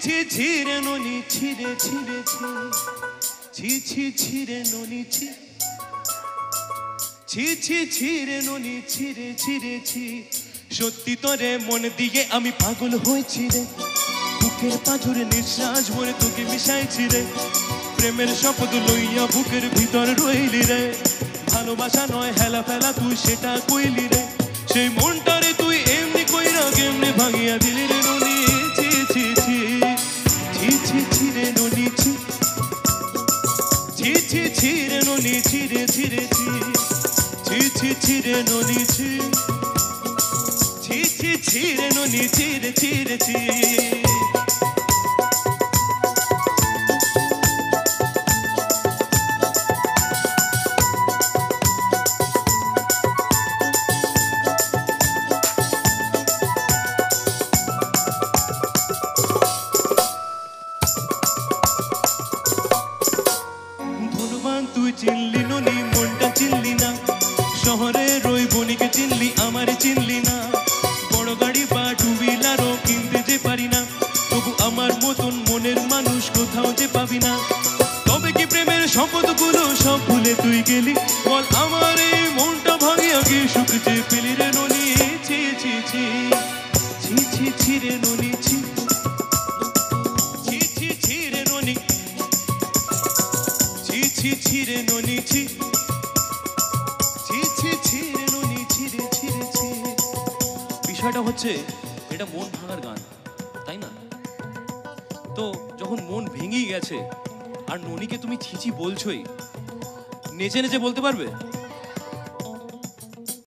ছি ছিরে ননি ছিরে ছিরে ছি ছি ছিরে ননি ছি ছি ছি ছিরে ননি ছিরে ছিরে ছি সত্যি তোরে মন দিয়ে আমি পাগল হয়েছি রে বুকের পাঁজরে নিঃশ্বাস ভরে তোকে মিশাইছি রে প্রেমের শপথ লইয়া বুকের ভিতর রইলি রে ভালোবাসা নয় হেলা ফেলা তুই সেটা কইলি রে সেই মনটারে তুই এমনি কইরা কেমনে ভাঙিয়া দিলি রে ননি ছি ছি ছি ছি ছি ছিরে ননি ছি ছি ছি ছিরে ননি ছিরে ছিরে ছি ছি ছি ছিরে ননি ছি ছি ছি ছিরে ননি ছিরে ছিরে ছি তুই চিনলি ননি মনটা চিনলি না শহরের ওই বনিকে চিনলি আমারে চিনলি না বড় গাড়ি বা টু হুইলারও কিনতে যে পারি না তবু আমার মতন মনের মানুষ কোথাও যে পাবি না তবে কি প্রেমের শপথগুলো সব ভুলে তুই গেলি বল আমার এই মনটা ভাঙিয়া কি সুখ যে পেলি রে ননি ছি ছি ছি ছি ছি ছি রে ননি ছি ছি ছি ছি রে ননি ছি ছিরে ননি ছি ছি ছি ছিরে ননি ছিরে ছিরে ছি বিষয়টা হচ্ছে এটা মন ভাঙার গান তাই না তো যখন মন ভেঙেই গেছে আর ননিকে তুমি ছিছি বলছোই নেচে নেচে বলতে পারবে